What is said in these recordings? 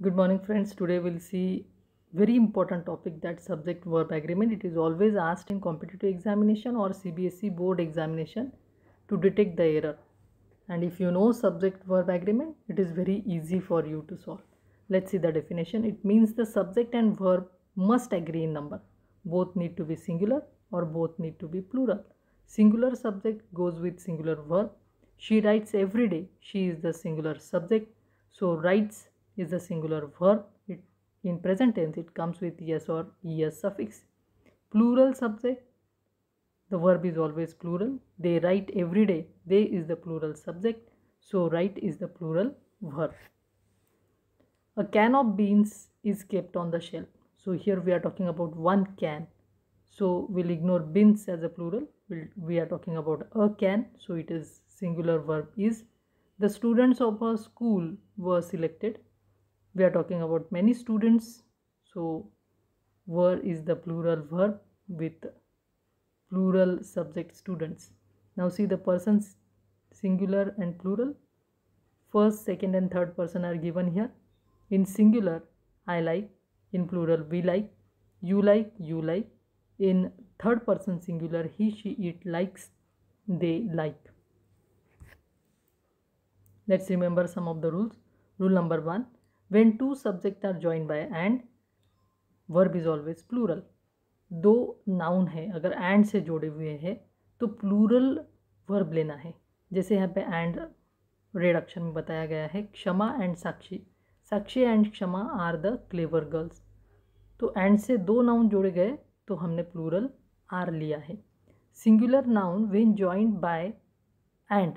Good morning, friends. Today we'll see very important topic, that subject verb agreement. It is always asked in competitive examination or CBSE board examination to detect the error. And if you know subject verb agreement, it is very easy for you to solve. Let's see the definition. It means the subject and verb must agree in number. Both need to be singular or both need to be plural. Singular subject goes with singular verb. She writes every day. She is the singular subject. So writes is the singular verb. In present tense it comes with yes or es suffix. Plural subject, the verb is always plural. They write every day. They is the plural subject. So write is the plural verb. A can of beans is kept on the shelf. So here we are talking about one can. So we'll ignore beans as a plural. We are talking about a can. So it is singular verb is. The students of a school were selected. We are talking about many students. So were is the plural verb with plural subject students. Now see the persons singular and plural. First, second and third person are given here. In singular, I like. In plural, we like. You like, you like. In third person singular, he, she, it likes, they like. Let's remember some of the rules. Rule number 1, when two subjects are joined by and, verb is always plural. दो noun है अगर and से जोड़े हुए हैं तो plural verb लेना है. जैसे यहाँ पे एंड रिडक्शन में बताया गया है, क्षमा एंड साक्षी. साक्षी एंड क्षमा आर द क्लेवर गर्ल्स. तो एंड से दो नाउन जोड़े गए तो हमने प्लूरल आर लिया है. Singular noun when joined by and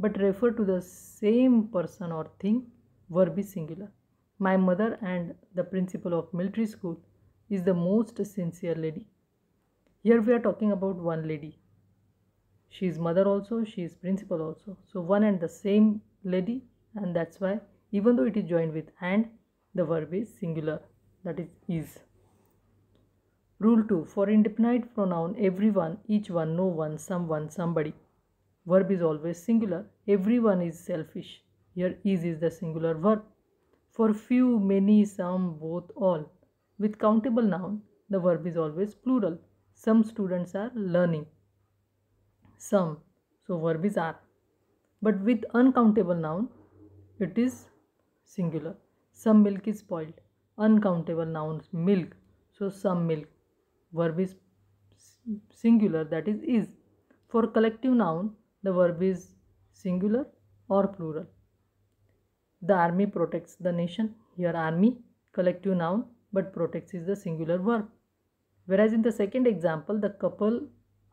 but refer to the same person or thing, verb is singular. My mother and the principal of military school is the most sincere lady. Here we are talking about one lady. She is mother also, she is principal also. So one and the same lady, and that's why even though it is joined with and, the verb is singular, that is. Rule 2, for indefinite pronoun everyone, each one, no one, someone, somebody, verb is always singular. Everyone is selfish. Here is the singular verb. For few, many, some, both, all. With countable noun, the verb is always plural. Some students are learning. Some, so verb is are. But with uncountable noun, it is singular. Some milk is spoiled. Uncountable nouns, milk. So some milk. Verb is singular, that is. For collective noun, the verb is singular or plural. The army protects the nation. Here army, collective noun, but protects is the singular verb. Whereas in the second example, the couple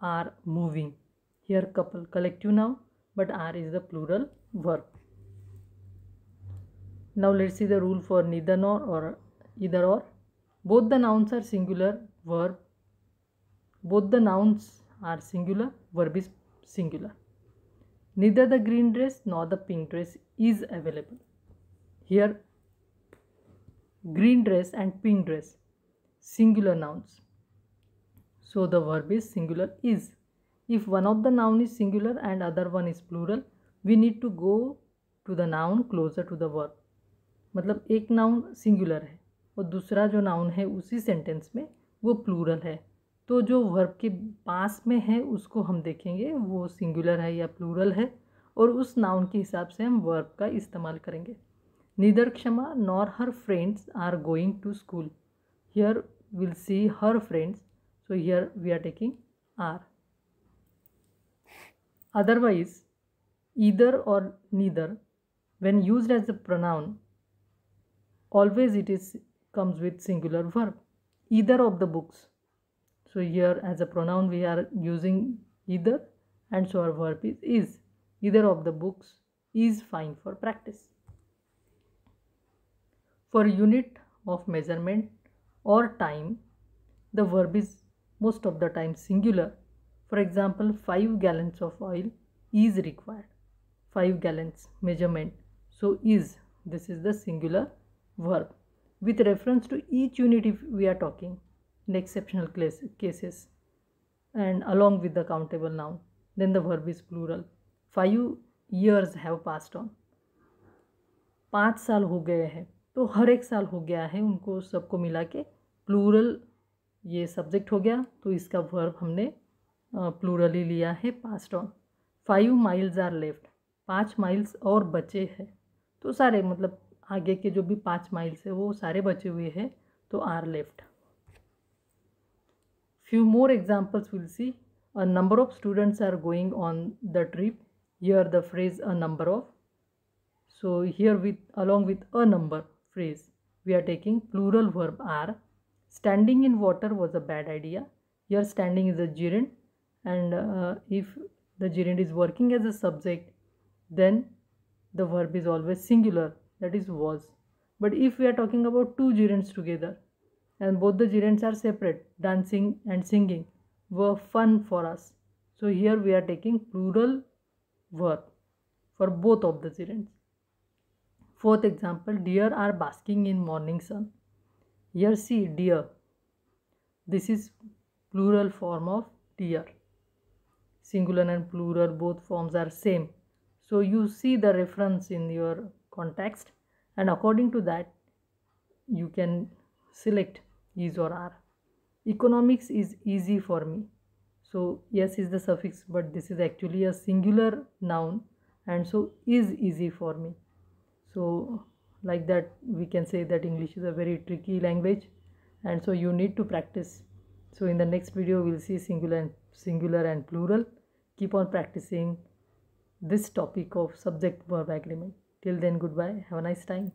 are moving. Here couple, collective noun, but are is the plural verb. Now let's see the rule for neither nor or either or. Both the nouns are singular, verb. Both the nouns are singular, verb is singular. Neither the green dress nor the pink dress is available. Here green dress and pink dress, singular nouns. So the verb is singular is. If one of the noun is singular and other one is plural, we need to go to the noun closer to the verb. मतलब एक noun singular है और दूसरा जो noun है उसी sentence में वो प्लूरल है, तो जो वर्ब के पास में है उसको हम देखेंगे वो सिंगुलर है या प्लूरल है, और उस नाउन के हिसाब से हम वर्ब का इस्तेमाल करेंगे. Neither Kshama nor her friends are going to school. Here we'll see her friends. So here we are taking are. Otherwise, either or neither, when used as a pronoun, always it is comes with singular verb. Either of the books. So here as a pronoun we are using either, and so our verb is. Either of the books is fine for practice. For unit of measurement or time, the verb is most of the time singular. For example, 5 gallons of oil is required. 5 gallons measurement. So is, this is the singular verb. With reference to each unit if we are talking in exceptional cases and along with the countable noun, then the verb is plural. 5 years have passed on. 5 साल हो गए हैं तो हर एक साल हो गया है उनको सबको मिला के प्लूरल ये सब्जेक्ट हो गया, तो इसका वर्ब हमने प्लूरल ही लिया है, past on. 5 miles are left, 5 miles और बचे हैं, तो सारे मतलब आगे के जो भी 5 माइल्स है वो सारे बचे हुए हैं, तो are left. Few more examples we'll see. A number of students are going on the trip. Here the phrase a number of. So here along with a number phrase, we are taking plural verb are. Standing in water was a bad idea. Here standing is a gerund, and if the gerund is working as a subject, then the verb is always singular, that is was. But if we are talking about two gerunds together, and both the gerunds are separate, dancing and singing were fun for us, so here we are taking plural verb for both of the gerunds. Fourth example, deer are basking in morning sun. Here see deer, this is plural form of deer. Singular and plural both forms are same, so you see the reference in your context, and according to that you can select is or are. Economics is easy for me, so yes is the suffix, but this is actually a singular noun, and so is easy for me. So like that we can say that English is a very tricky language, and so you need to practice. So in the next video we'll see singular and plural. Keep on practicing this topic of subject verb agreement. Till then, goodbye, have a nice time.